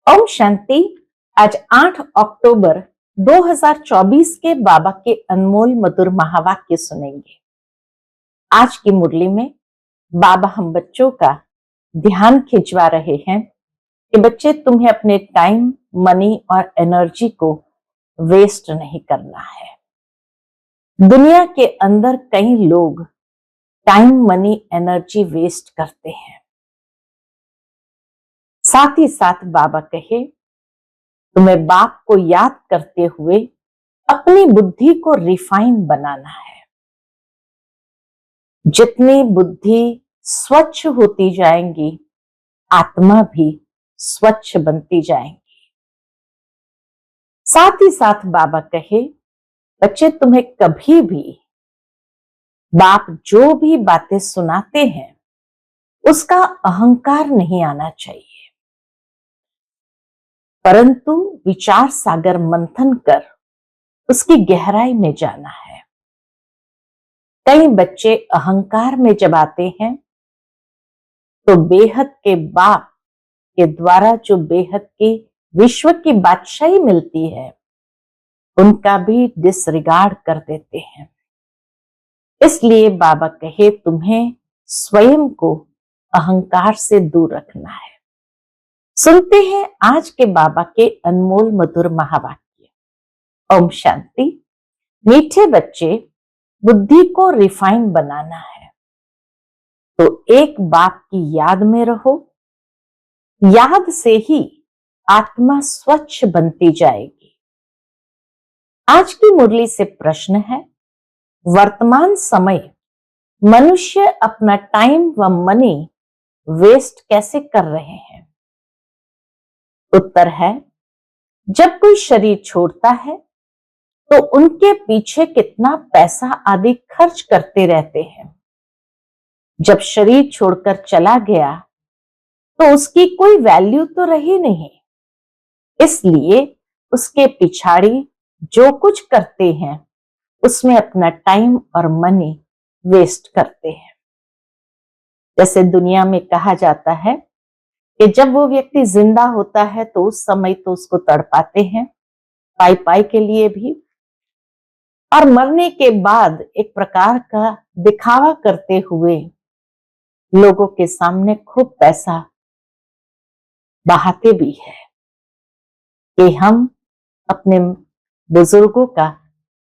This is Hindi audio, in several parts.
ओम शांति। आज 8 अक्टूबर 2024 के बाबा के अनमोल मधुर महावाक्य सुनेंगे। आज की मुरली में बाबा हम बच्चों का ध्यान खिंचवा रहे हैं कि बच्चे, तुम्हें अपने टाइम, मनी और एनर्जी को वेस्ट नहीं करना है। दुनिया के अंदर कई लोग टाइम, मनी, एनर्जी वेस्ट करते हैं। साथ ही साथ बाबा कहे, तुम्हें बाप को याद करते हुए अपनी बुद्धि को रिफाइन बनाना है। जितनी बुद्धि स्वच्छ होती जाएंगी, आत्मा भी स्वच्छ बनती जाएंगी। साथ ही साथ बाबा कहे, बच्चे, तुम्हें कभी भी बाप जो भी बातें सुनाते हैं उसका अहंकार नहीं आना चाहिए, परंतु विचार सागर मंथन कर उसकी गहराई में जाना है। कई बच्चे अहंकार में जब आते हैं तो बेहद के बाप के द्वारा जो बेहद की विश्व की बादशाही मिलती है उनका भी डिसरिगार्ड कर देते हैं। इसलिए बाबा कहे, तुम्हें स्वयं को अहंकार से दूर रखना है। सुनते हैं आज के बाबा के अनमोल मधुर महावाक्य। ओम शांति। मीठे बच्चे, बुद्धि को रिफाइन बनाना है तो एक बाप की याद में रहो। याद से ही आत्मा स्वच्छ बनती जाएगी। आज की मुरली से प्रश्न है, वर्तमान समय मनुष्य अपना टाइम व मनी वेस्ट कैसे कर रहे हैं? उत्तर है, जब कोई शरीर छोड़ता है तो उनके पीछे कितना पैसा आदि खर्च करते रहते हैं। जब शरीर छोड़कर चला गया तो उसकी कोई वैल्यू तो रही नहीं, इसलिए उसके पिछाड़ी जो कुछ करते हैं उसमें अपना टाइम और मनी वेस्ट करते हैं। जैसे दुनिया में कहा जाता है कि जब वो व्यक्ति जिंदा होता है तो उस समय तो उसको तड़पाते हैं पाई पाई के लिए भी, और मरने के बाद एक प्रकार का दिखावा करते हुए लोगों के सामने खूब पैसा बहाते भी है कि हम अपने बुजुर्गों का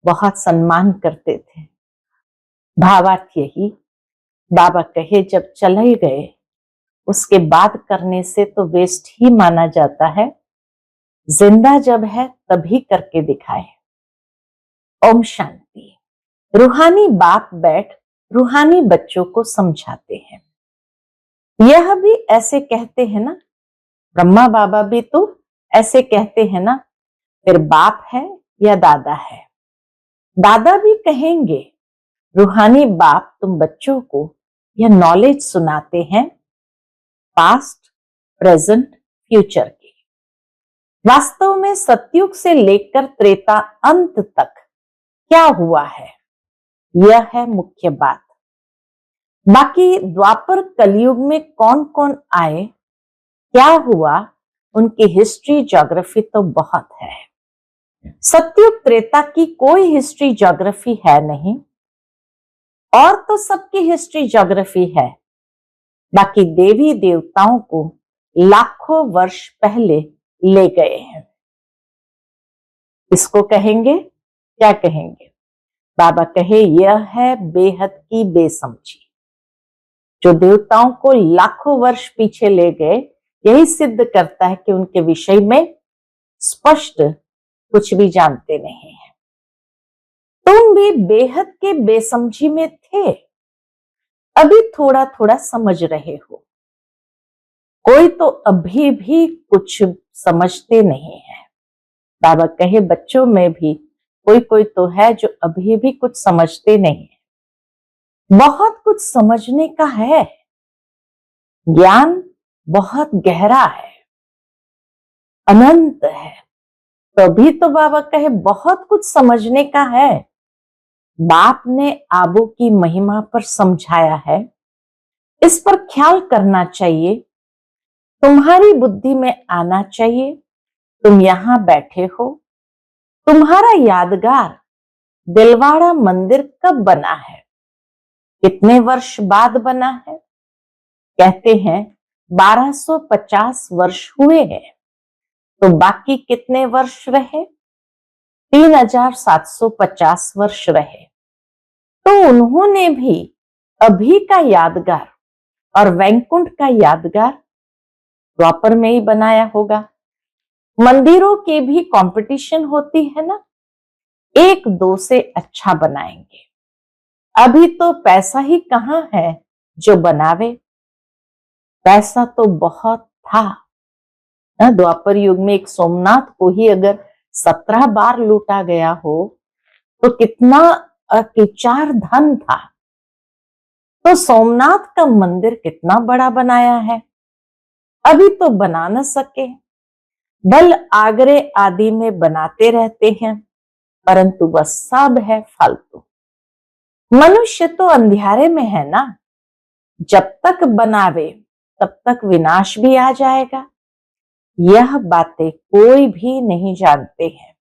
बहुत सम्मान करते थे। भावार्थ यही, बाबा कहे, जब चले गए उसके बाद करने से तो वेस्ट ही माना जाता है। जिंदा जब है तभी करके दिखाए। ओम शांति। रूहानी बाप बैठ रूहानी बच्चों को समझाते हैं। यह भी ऐसे कहते हैं ना, ब्रह्मा बाबा भी तो ऐसे कहते हैं ना, फिर बाप है या दादा है? दादा भी कहेंगे, रूहानी बाप तुम बच्चों को यह नॉलेज सुनाते हैं पास्ट, प्रेजेंट, फ्यूचर की। वास्तव में सतयुग से लेकर त्रेता अंत तक क्या हुआ है, यह है मुख्य बात। बाकी द्वापर कलयुग में कौन कौन आए, क्या हुआ, उनकी हिस्ट्री ज्योग्राफी तो बहुत है। सतयुग त्रेता की कोई हिस्ट्री ज्योग्राफी है नहीं, और तो सबकी हिस्ट्री ज्योग्राफी है। बाकी देवी देवताओं को लाखों वर्ष पहले ले गए हैं। इसको कहेंगे, क्या कहेंगे? बाबा कहे, यह है बेहद की बेसमझी। जो देवताओं को लाखों वर्ष पीछे ले गए, यही सिद्ध करता है कि उनके विषय में स्पष्ट कुछ भी जानते नहीं है। तुम भी बेहद के बेसमझी में थे, अभी थोड़ा थोड़ा समझ रहे हो। कोई तो अभी भी कुछ समझते नहीं है। बाबा कहे, बच्चों में भी कोई कोई तो है जो अभी भी कुछ समझते नहीं है। बहुत कुछ समझने का है, ज्ञान बहुत गहरा है, अनंत है। तभी तो बाबा कहे, बहुत कुछ समझने का है। बाप ने आबू की महिमा पर समझाया है, इस पर ख्याल करना चाहिए तुम्हारी बुद्धि में आना चाहिए, तुम यहां बैठे हो, तुम्हारा यादगार दिलवाड़ा मंदिर कब बना है, कितने वर्ष बाद बना है? कहते हैं 1250 वर्ष हुए हैं, तो बाकी कितने वर्ष रहे? 3750 वर्ष रहे। तो उन्होंने भी अभी का यादगार और वैकुंठ का यादगार द्वापर में ही बनाया होगा। मंदिरों की भी कंपटीशन होती है ना, एक दो से अच्छा बनाएंगे। अभी तो पैसा ही कहां है जो बनावे, पैसा तो बहुत था। द्वापर युग में एक सोमनाथ को ही अगर 17 बार लूटा गया हो तो कितना किचार धन था। तो सोमनाथ का मंदिर कितना बड़ा बनाया है, अभी तो बना न सके। बल आगरे आदि में बनाते रहते हैं, परंतु वह सब है फालतू। मनुष्य तो अंधियारे में है ना, जब तक बनावे तब तक विनाश भी आ जाएगा। यह बातें कोई भी नहीं जानते हैं,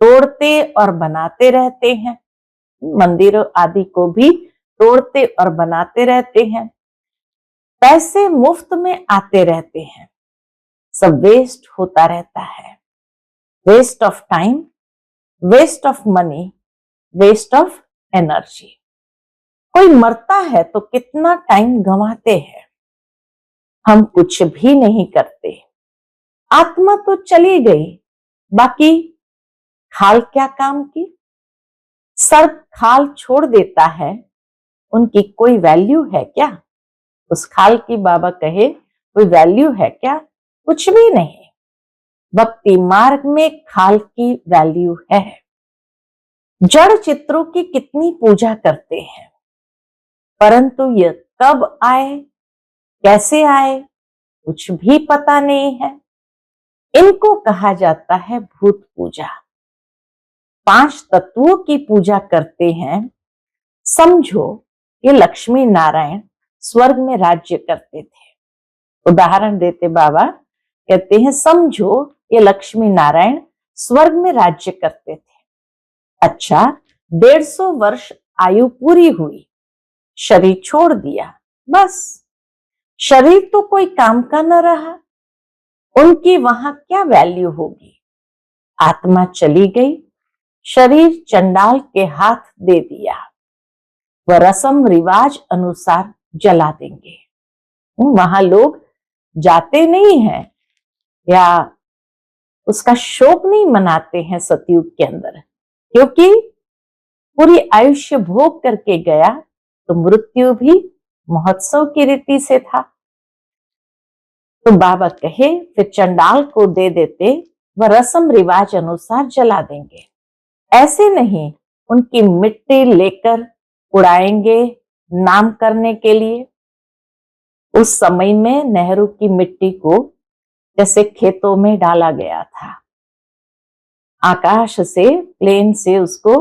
तोड़ते और बनाते रहते हैं। मंदिरों आदि को भी तोड़ते और बनाते रहते हैं। पैसे मुफ्त में आते रहते हैं, सब वेस्ट होता रहता है। Waste of time, waste of money, waste of energy. कोई मरता है तो कितना टाइम गंवाते हैं, हम कुछ भी नहीं करते। आत्मा तो चली गई, बाकी खाल क्या काम की? सर्प खाल छोड़ देता है, उनकी कोई वैल्यू है क्या? उस खाल की बाबा कहे कोई वैल्यू है क्या? कुछ भी नहीं। भक्ति मार्ग में खाल की वैल्यू है। जड़ चित्रों की कितनी पूजा करते हैं, परंतु यह कब आए, कैसे आए, कुछ भी पता नहीं है। इनको कहा जाता है भूत पूजा। 5 तत्वों की पूजा करते हैं। समझो ये लक्ष्मी नारायण स्वर्ग में राज्य करते थे। उदाहरण देते बाबा, कहते हैं समझो ये लक्ष्मी नारायण स्वर्ग में राज्य करते थे। अच्छा, 150 वर्ष आयु पूरी हुई, शरीर छोड़ दिया, बस शरीर तो कोई काम का न रहा, उनकी वहां क्या वैल्यू होगी? आत्मा चली गई, शरीर चंडाल के हाथ दे दिया, वह रस्म रिवाज अनुसार जला देंगे। वहां लोग जाते नहीं हैं या उसका शोक नहीं मनाते हैं सतयुग के अंदर, क्योंकि पूरी आयुष्य भोग करके गया तो मृत्यु भी महोत्सव की रीति से था। तो बाबा कहे फिर चंडाल को दे देते, वह रस्म रिवाज अनुसार जला देंगे। ऐसे नहीं उनकी मिट्टी लेकर उड़ाएंगे नाम करने के लिए। उस समय में नेहरू की मिट्टी को जैसे खेतों में डाला गया था, आकाश से प्लेन से उसको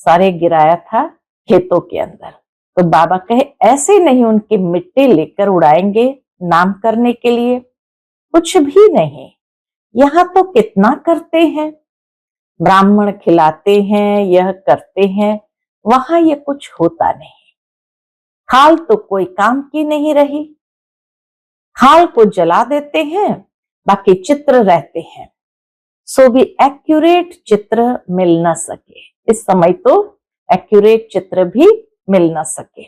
सारे गिराया था खेतों के अंदर। तो बाबा कहे ऐसे नहीं उनकी मिट्टी लेकर उड़ाएंगे नाम करने के लिए, कुछ भी नहीं। यहां तो कितना करते हैं, ब्राह्मण खिलाते हैं, यह करते हैं, वहां ये कुछ होता नहीं। खाल तो कोई काम की नहीं रही, खाल को जला देते हैं, बाकी चित्र रहते हैं, सो भी एक्यूरेट चित्र मिल न सके। इस समय तो एक्यूरेट चित्र भी मिल न सके।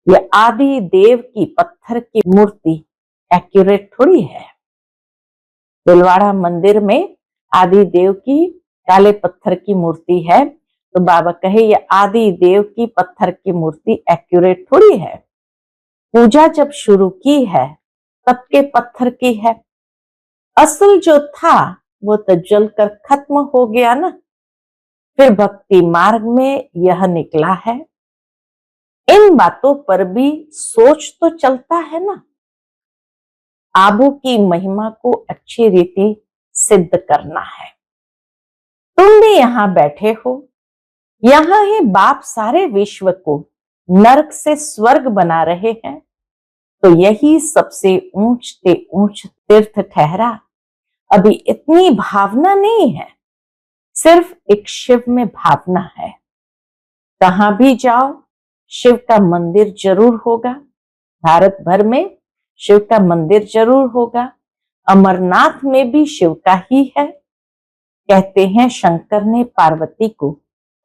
ये आदि देव की पत्थर की मूर्ति एक्यूरेट थोड़ी है। दिलवाड़ा मंदिर में आदि देव की काले पत्थर की मूर्ति है, तो बाबा कहे ये आदि देव की पत्थर की मूर्ति एक्यूरेट थोड़ी है। पूजा जब शुरू की है तब के पत्थर की है, असल जो था वो तो जलकर खत्म हो गया ना। फिर भक्ति मार्ग में यह निकला है। इन बातों पर भी सोच तो चलता है ना। आबू की महिमा को अच्छी रीति सिद्ध करना है। तुम भी यहां बैठे हो, यहां ही बाप सारे विश्व को नरक से स्वर्ग बना रहे हैं, तो यही सबसे ऊंच ते ऊंच तीर्थ ठहरा। अभी इतनी भावना नहीं है, सिर्फ एक शिव में भावना है। कहां भी जाओ शिव का मंदिर जरूर होगा, भारत भर में शिव का मंदिर जरूर होगा। अमरनाथ में भी शिव का ही है। कहते हैं शंकर ने पार्वती को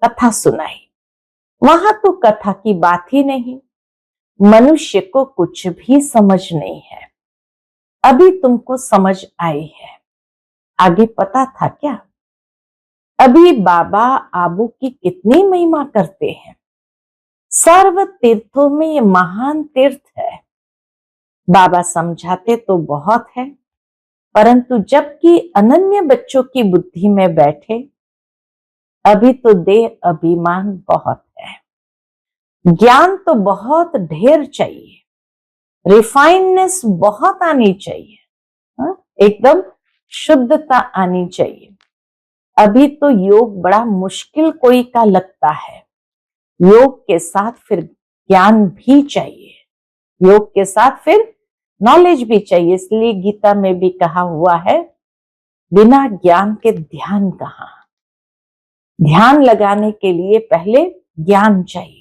कथा सुनाई, वहां तो कथा की बात ही नहीं। मनुष्य को कुछ भी समझ नहीं है, अभी तुमको समझ आई है, आगे पता था क्या? अभी बाबा आबू की कितनी महिमा करते हैं। सर्व तीर्थों में ये महान तीर्थ है। बाबा समझाते तो बहुत है, परंतु जबकि अनन्य बच्चों की बुद्धि में बैठे, अभी तो देह अभिमान बहुत है। ज्ञान तो बहुत ढेर चाहिए, रिफाइननेस बहुत आनी चाहिए, एकदम शुद्धता आनी चाहिए। अभी तो योग बड़ा मुश्किल कोई का लगता है। योग के साथ फिर ज्ञान भी चाहिए, योग के साथ फिर नॉलेज भी चाहिए। इसलिए गीता में भी कहा हुआ है, बिना ज्ञान के ध्यान कहाँ। ध्यान लगाने के लिए पहले ज्ञान चाहिए।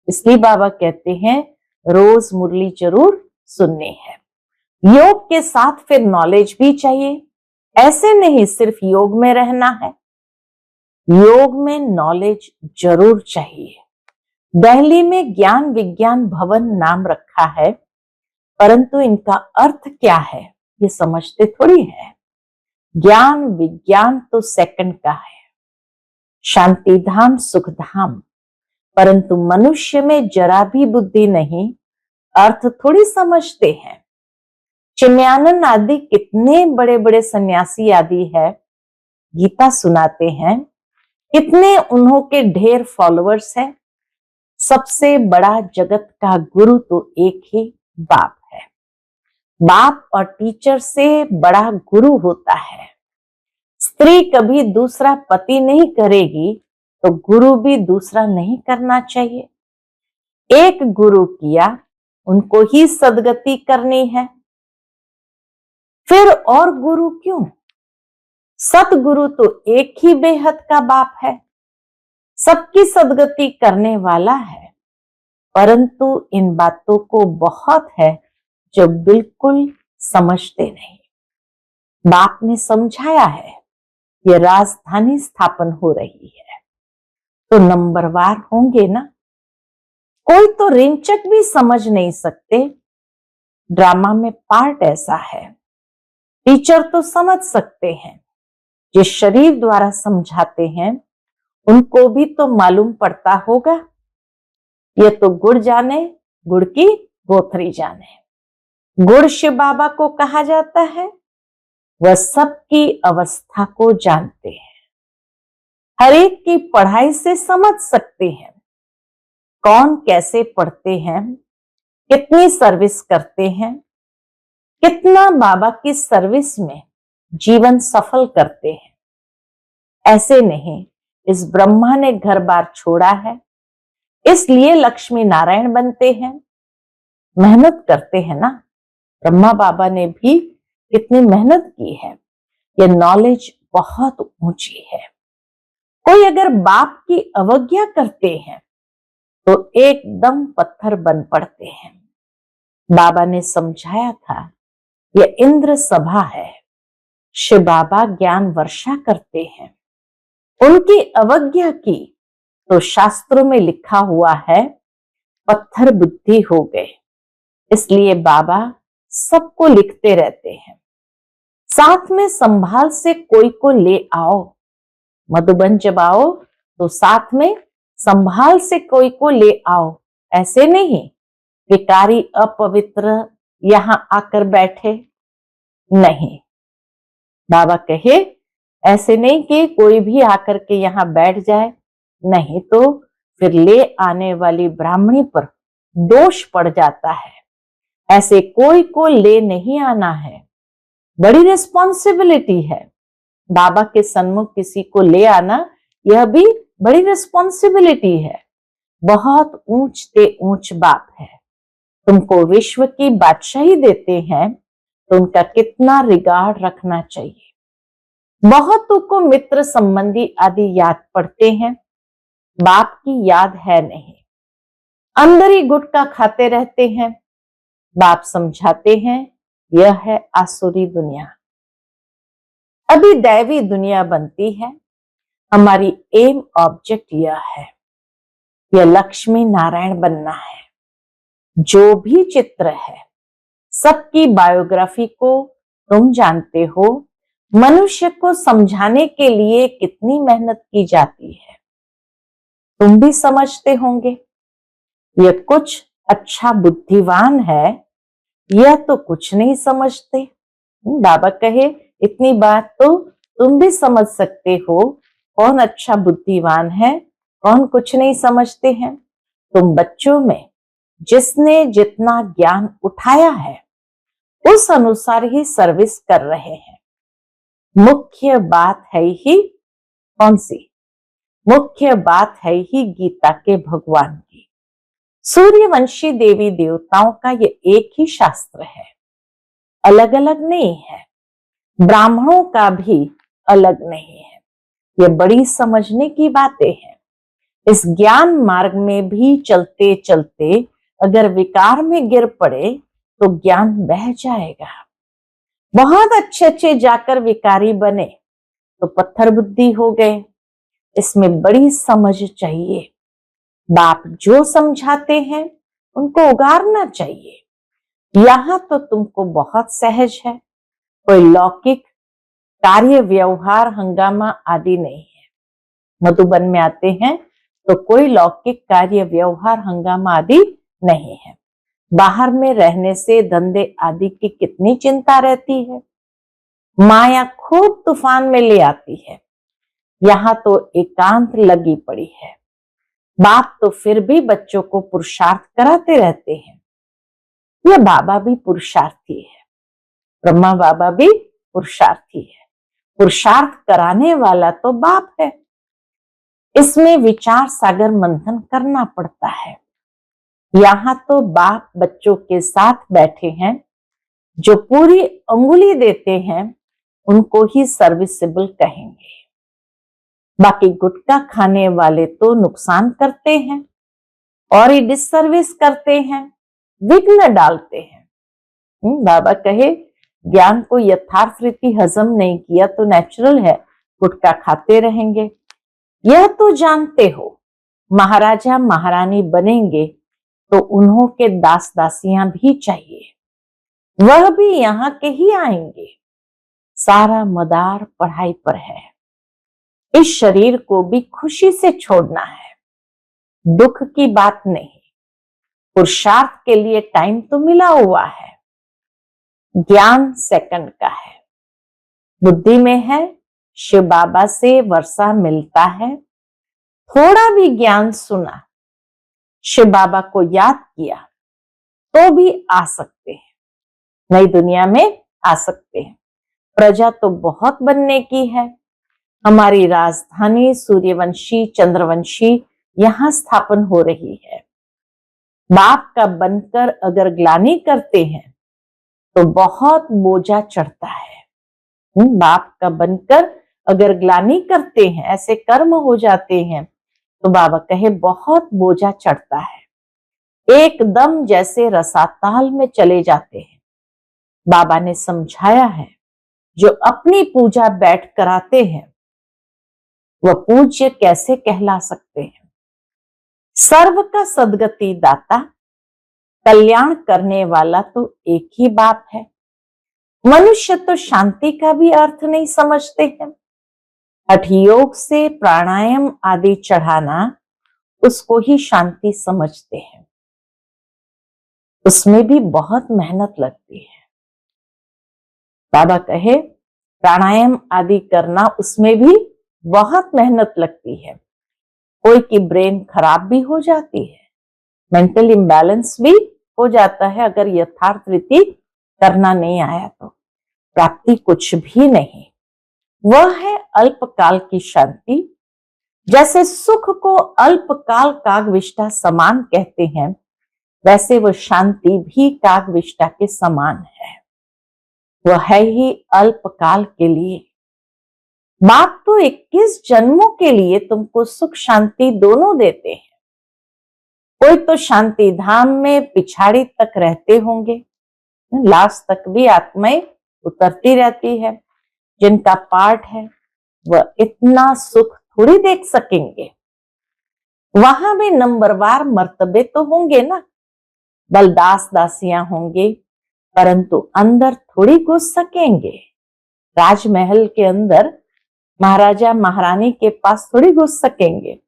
इसलिए बाबा कहते हैं रोज मुरली जरूर सुननी है। योग के साथ फिर नॉलेज भी चाहिए। ऐसे नहीं सिर्फ योग में रहना है, योग में नॉलेज जरूर चाहिए। दिल्ली में ज्ञान विज्ञान भवन नाम रखा है, परंतु इनका अर्थ क्या है ये समझते थोड़ी है। ज्ञान विज्ञान तो सेकंड का है, शांति धाम सुख धाम, परंतु मनुष्य में जरा भी बुद्धि नहीं, अर्थ थोड़ी समझते हैं। चिन्मयानंद आदि कितने बड़े बड़े सन्यासी आदि है, गीता सुनाते हैं, कितने उन्हों के ढेर फॉलोअर्स हैं। सबसे बड़ा जगत का गुरु तो एक ही बाप है। बाप और टीचर से बड़ा गुरु होता है। स्त्री कभी दूसरा पति नहीं करेगी तो गुरु भी दूसरा नहीं करना चाहिए। एक गुरु किया, उनको ही सदगति करनी है, फिर और गुरु क्यों? सतगुरु तो एक ही बेहद का बाप है, सबकी सदगति करने वाला है। परंतु इन बातों को बहुत है जो बिल्कुल समझते नहीं। बाप ने समझाया है ये राजधानी स्थापन हो रही है, तो नंबरवार होंगे ना। कोई तो रिंचक भी समझ नहीं सकते, ड्रामा में पार्ट ऐसा है। टीचर तो समझ सकते हैं, जिस शरीर द्वारा समझाते हैं उनको भी तो मालूम पड़ता होगा। ये तो गुड़ जाने गुड़ की गोथरी जाने। गुड़ शिव बाबा को कहा जाता है, वह सबकी अवस्था को जानते हैं, हर एक की पढ़ाई से समझ सकते हैं कौन कैसे पढ़ते हैं, कितनी सर्विस करते हैं, कितना बाबा की सर्विस में जीवन सफल करते हैं। ऐसे नहीं इस ब्रह्मा ने घर बार छोड़ा है, इसलिए लक्ष्मी नारायण बनते हैं, मेहनत करते हैं ना। ब्रह्मा बाबा ने भी कितनी मेहनत की है। यह नॉलेज बहुत ऊंची है। कोई अगर बाप की अवज्ञा करते हैं तो एकदम पत्थर बन पड़ते हैं। बाबा ने समझाया था यह इंद्र सभा है, शिव बाबा ज्ञान वर्षा करते हैं। उनकी अवज्ञा की तो शास्त्रों में लिखा हुआ है पत्थर बुद्धि हो गए। इसलिए बाबा सबको लिखते रहते हैं, साथ में संभाल से कोई को ले आओ। मधुबन जब आओ तो साथ में संभाल से कोई को ले आओ। ऐसे नहीं विकारी अपवित्र यहां आकर बैठे, नहीं। बाबा कहे ऐसे नहीं कि कोई भी आकर के यहां बैठ जाए, नहीं तो फिर ले आने वाली ब्राह्मणी पर दोष पड़ जाता है। ऐसे कोई को ले नहीं आना है, बड़ी रिस्पॉन्सिबिलिटी है। बाबा के सन्मुख किसी को ले आना यह भी बड़ी रिस्पॉन्सिबिलिटी है। बहुत ऊंच ते ऊंच बाप है, तुमको विश्व की बादशाही देते हैं तो उनका कितना रिगार्ड रखना चाहिए। बहुतों को मित्र संबंधी आदि याद पड़ते हैं, बाप की याद है नहीं। अंदर ही गुटखा खाते रहते हैं। बाप समझाते हैं यह है आसुरी दुनिया, अभी दैवी दुनिया बनती है। हमारी एम ऑब्जेक्ट यह है, यह लक्ष्मी नारायण बनना है। जो भी चित्र है सबकी बायोग्राफी को तुम जानते हो। मनुष्य को समझाने के लिए कितनी मेहनत की जाती है तुम भी समझते होंगे। यह कुछ अच्छा बुद्धिमान है, यह तो कुछ नहीं समझते। बाबा कहे इतनी बात तो तुम भी समझ सकते हो, कौन अच्छा बुद्धिमान है, कौन कुछ नहीं समझते हैं। तुम बच्चों में जिसने जितना ज्ञान उठाया है उस अनुसार ही सर्विस कर रहे हैं। मुख्य बात है ही कौन सी? मुख्य बात है ही गीता के भगवान की। सूर्यवंशी देवी देवताओं का ये एक ही शास्त्र है, अलग अलग नहीं है। ब्राह्मणों का भी अलग नहीं है। ये बड़ी समझने की बातें हैं। इस ज्ञान मार्ग में भी चलते चलते अगर विकार में गिर पड़े तो ज्ञान बह जाएगा। बहुत अच्छे अच्छे जाकर विकारी बने तो पत्थर बुद्धि हो गए। इसमें बड़ी समझ चाहिए। बाप जो समझाते हैं उनको उगारना चाहिए। यहां तो तुमको बहुत सहज है, कोई लौकिक कार्य व्यवहार हंगामा आदि नहीं है। मधुबन में आते हैं तो कोई लौकिक कार्य व्यवहार हंगामा आदि नहीं है। बाहर में रहने से धंधे आदि की कितनी चिंता रहती है। माया खूब तूफान में ले आती है। यहाँ तो एकांत लगी पड़ी है। बाप तो फिर भी बच्चों को पुरुषार्थ कराते रहते हैं। यह बाबा भी पुरुषार्थी है, ब्रह्मा बाबा भी पुरुषार्थी है। पुरुषार्थ कराने वाला तो बाप है। इसमें विचार सागर मंथन करना पड़ता है। यहाँ तो बाप बच्चों के साथ बैठे हैं। जो पूरी अंगुली देते हैं उनको ही सर्विसेबल कहेंगे। बाकी गुटखा खाने वाले तो नुकसान करते हैं और ही डिससर्विस करते हैं, विघ्न डालते हैं। बाबा कहे ज्ञान को यथार्थ रीति हजम नहीं किया तो नेचुरल है गुटखा खाते रहेंगे। यह तो जानते हो महाराजा महारानी बनेंगे तो उन्हों के दास दासियां भी चाहिए, वह भी यहाँ के ही आएंगे। सारा मदार पढ़ाई पर है। इस शरीर को भी खुशी से छोड़ना है, दुख की बात नहीं। पुरुषार्थ के लिए टाइम तो मिला हुआ है। ज्ञान सेकंड का है। बुद्धि में है शिव बाबा से वर्षा मिलता है। थोड़ा भी ज्ञान सुना, शिव बाबा को याद किया तो भी आ सकते हैं, नई दुनिया में आ सकते हैं। प्रजा तो बहुत बनने की है। हमारी राजधानी सूर्यवंशी चंद्रवंशी यहां स्थापन हो रही है। बाप का बनकर अगर ग्लानि करते हैं तो बहुत बोझा चढ़ता है। बाप का बनकर अगर ग्लानि करते हैं, ऐसे कर्म हो जाते हैं तो बाबा कहे बहुत बोझा चढ़ता है। एकदम जैसे रसाताल में चले जाते हैं। बाबा ने समझाया है जो अपनी पूजा बैठ कराते हैं वह पूज्य कैसे कहला सकते हैं। सर्व का सदगति दाता कल्याण करने वाला तो एक ही बाप है। मनुष्य तो शांति का भी अर्थ नहीं समझते हैं। हठ योग से प्राणायाम आदि चढ़ाना उसको ही शांति समझते हैं। उसमें भी बहुत मेहनत लगती है। बाबा कहे प्राणायाम आदि करना उसमें भी बहुत मेहनत लगती है। कोई की ब्रेन खराब भी हो जाती है, मेंटल इम्बैलेंस भी हो जाता है अगर यथार्थ रीति करना नहीं आया तो। प्राप्ति कुछ भी नहीं, वह है अल्पकाल की शांति। जैसे सुख को अल्पकाल कागविष्ठा समान कहते हैं, वैसे वो शांति भी कागविष्टा के समान है। वह है ही अल्पकाल के लिए। बाप तो 21 जन्मों के लिए तुमको सुख शांति दोनों देते हैं। कोई तो शांति धाम में पिछाड़ी तक रहते होंगे, लास्ट तक भी आत्माएं उतरती रहती है। जिनका पाठ है वह इतना सुख थोड़ी देख सकेंगे। वहां भी नंबरवार मर्तबे तो होंगे ना, बलदास दासियां होंगे, परंतु अंदर थोड़ी घुस सकेंगे। राजमहल के अंदर महाराजा महारानी के पास थोड़ी घुस सकेंगे।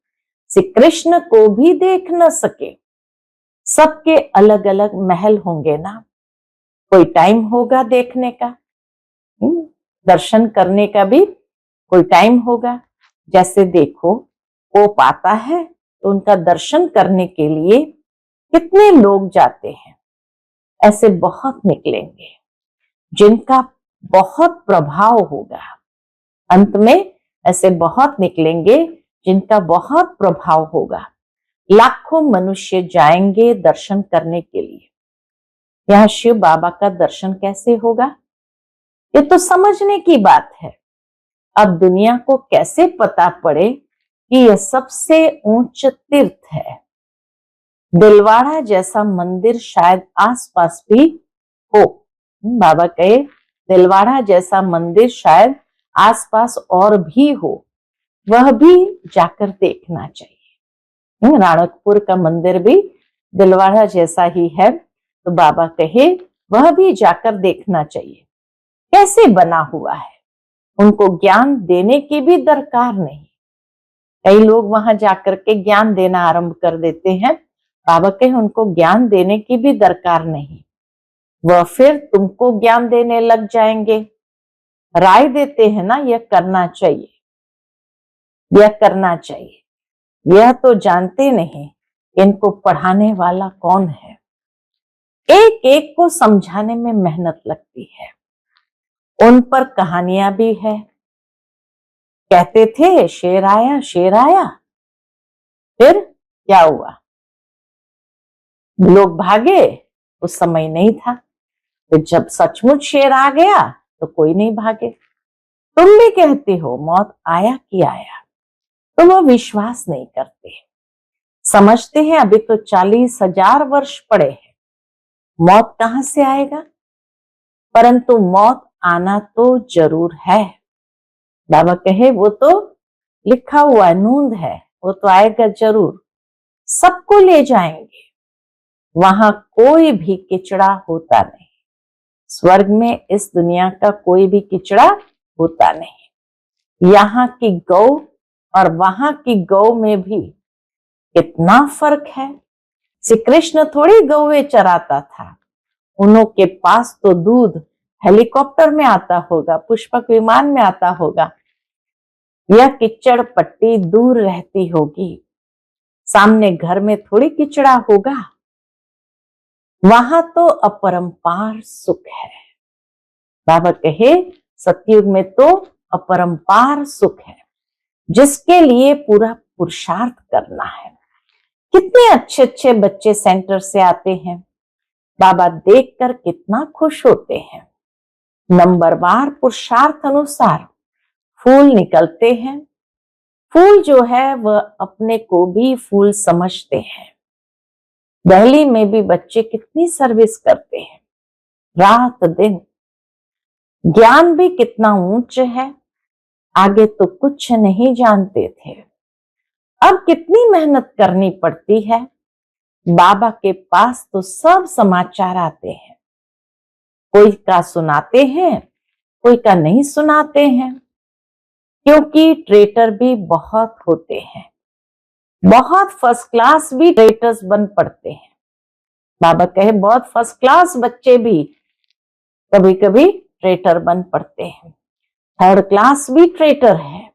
श्री कृष्ण को भी देख न सके। सबके अलग अलग महल होंगे ना। कोई टाइम होगा देखने का, दर्शन करने का भी कोई टाइम होगा। जैसे देखो पोप आता है तो उनका दर्शन करने के लिए कितने लोग जाते हैं। ऐसे बहुत निकलेंगे जिनका बहुत प्रभाव होगा। अंत में ऐसे बहुत निकलेंगे जिनका बहुत प्रभाव होगा। लाखों मनुष्य जाएंगे दर्शन करने के लिए। यहाँ शिव बाबा का दर्शन कैसे होगा, ये तो समझने की बात है। अब दुनिया को कैसे पता पड़े कि यह सबसे ऊंच तीर्थ है। दिलवाड़ा जैसा मंदिर शायद आसपास भी हो। बाबा कहे दिलवाड़ा जैसा मंदिर शायद आसपास और भी हो, वह भी जाकर देखना चाहिए। राणकपुर का मंदिर भी दिलवाड़ा जैसा ही है, तो बाबा कहे वह भी जाकर देखना चाहिए कैसे बना हुआ है। उनको ज्ञान देने की भी दरकार नहीं। कई लोग वहां जाकर के ज्ञान देना आरंभ कर देते हैं। बाबा कहे उनको ज्ञान देने की भी दरकार नहीं, वह फिर तुमको ज्ञान देने लग जाएंगे। राय देते हैं ना, यह करना चाहिए, यह करना चाहिए। यह तो जानते नहीं इनको पढ़ाने वाला कौन है। एक एक को समझाने में मेहनत लगती है। उन पर कहानियां भी है। कहते थे शेर आया शेर आया, फिर क्या हुआ, लोग भागे, उस समय नहीं था। तो जब सचमुच शेर आ गया तो कोई नहीं भागे। तुम भी कहते हो मौत आया कि आया, तो वह विश्वास नहीं करते। समझते हैं अभी तो 40,000 वर्ष पड़े हैं, मौत कहां से आएगा। परंतु मौत आना तो जरूर है। बाबा कहे वो तो लिखा हुआ नूंद है, वो तो आएगा जरूर। सबको ले जाएंगे। वहां कोई भी किचड़ा होता नहीं। स्वर्ग में इस दुनिया का कोई भी किचड़ा होता नहीं। यहाँ की गौ और वहां की गौ में भी कितना फर्क है। श्री कृष्ण थोड़ी गौवे चराता था। उनके पास तो दूध हेलीकॉप्टर में आता होगा, पुष्पक विमान में आता होगा। यह किचड़ पट्टी दूर रहती होगी। सामने घर में थोड़ी किचड़ा होगा। वहां तो अपरंपार सुख है। बाबा कहे सतयुग में तो अपरंपार सुख है, जिसके लिए पूरा पुरुषार्थ करना है। कितने अच्छे अच्छे बच्चे सेंटर से आते हैं। बाबा देखकर कितना खुश होते हैं। नंबरवार पुरुषार्थ अनुसार फूल निकलते हैं। फूल जो है वह अपने को भी फूल समझते हैं। दिल्ली में भी बच्चे कितनी सर्विस करते हैं, रात दिन। ज्ञान भी कितना ऊंच है। आगे तो कुछ नहीं जानते थे, अब कितनी मेहनत करनी पड़ती है। बाबा के पास तो सब समाचार आते हैं। कोई का सुनाते हैं, कोई का नहीं सुनाते हैं, क्योंकि ट्रेटर भी बहुत होते हैं। बहुत फर्स्ट क्लास भी ट्रेटर्स बन पड़ते हैं। बाबा कहे बहुत फर्स्ट क्लास बच्चे भी कभी कभी ट्रेटर बन पड़ते हैं। थर्ड क्लास भी ट्रेटर है।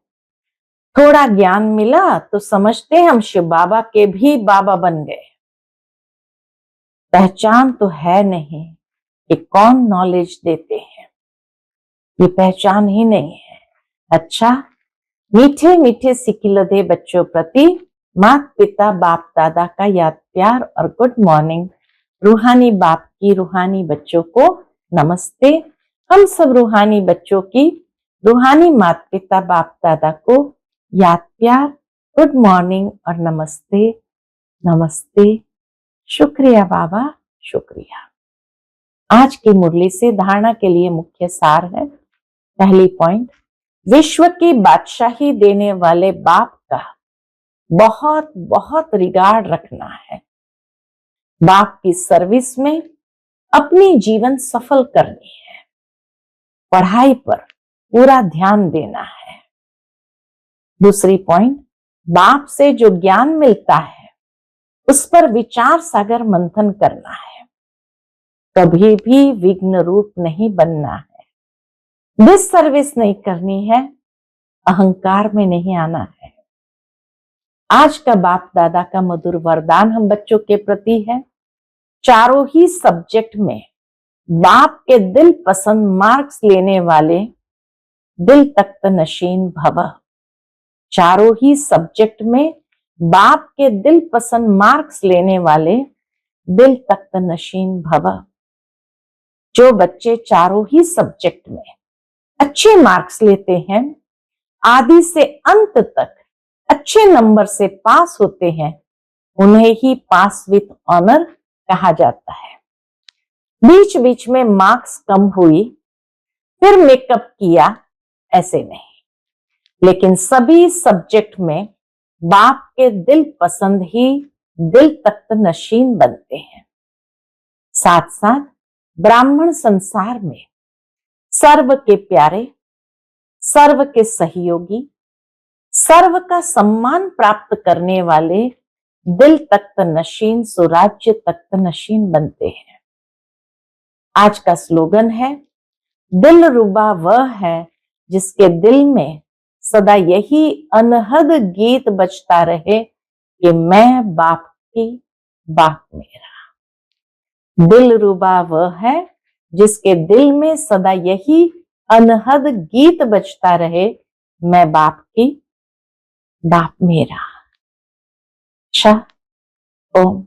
थोड़ा ज्ञान मिला तो समझते हैं हम शिव बाबा के भी बाबा बन गए। पहचान तो है नहीं कि कौन नॉलेज देते हैं, ये पहचान ही नहीं है। अच्छा, मीठे मीठे सिकिलधे बच्चों प्रति माता पिता बाप दादा का याद प्यार और गुड मॉर्निंग। रूहानी बाप की रूहानी बच्चों को नमस्ते। हम सब रूहानी बच्चों की रूहानी माता पिता बाप दादा को याद प्यार, गुड मॉर्निंग और नमस्ते नमस्ते। शुक्रिया बाबा, शुक्रिया। आज की मुरली से धारणा के लिए मुख्य सार है। पहली पॉइंट, विश्व की बादशाही देने वाले बाप का बहुत बहुत रिगार्ड रखना है। बाप की सर्विस में अपनी जीवन सफल करनी है। पढ़ाई पर पूरा ध्यान देना है। दूसरी पॉइंट, बाप से जो ज्ञान मिलता है उस पर विचार सागर मंथन करना है। कभी भी विघ्न रूप नहीं बनना है। डिस सर्विस नहीं करनी है। अहंकार में नहीं आना है। आज का बाप दादा का मधुर वरदान हम बच्चों के प्रति है, चारों ही सब्जेक्ट में बाप के दिल पसंद मार्क्स लेने वाले दिल तख्त नशीन भव। चारों ही सब्जेक्ट में बाप के दिल पसंद मार्क्स लेने वाले दिल तख्त नशीन भव। जो बच्चे चारों ही सब्जेक्ट में अच्छे मार्क्स लेते हैं, आदि से अंत तक अच्छे नंबर से पास होते हैं, उन्हें ही पास विथ ऑनर कहा जाता है। बीच बीच में मार्क्स कम हुई फिर मेकअप किया, ऐसे नहीं, लेकिन सभी सब्जेक्ट में बाप के दिल पसंद ही दिल तख्त नशीन बनते हैं। साथ साथ ब्राह्मण संसार में सर्व के प्यारे, सर्व के सहयोगी, सर्व का सम्मान प्राप्त करने वाले दिल तख्त नशीन सुराज्य तख्त नशीन बनते हैं। आज का स्लोगन है, दिल रुबा वह है जिसके दिल में सदा यही अनहद गीत बजता रहे कि मैं बाप की, बाप मेरा। दिल रुबा वह है जिसके दिल में सदा यही अनहद गीत बजता रहे, मैं बाप की, बाप मेरा। अच्छा, ओम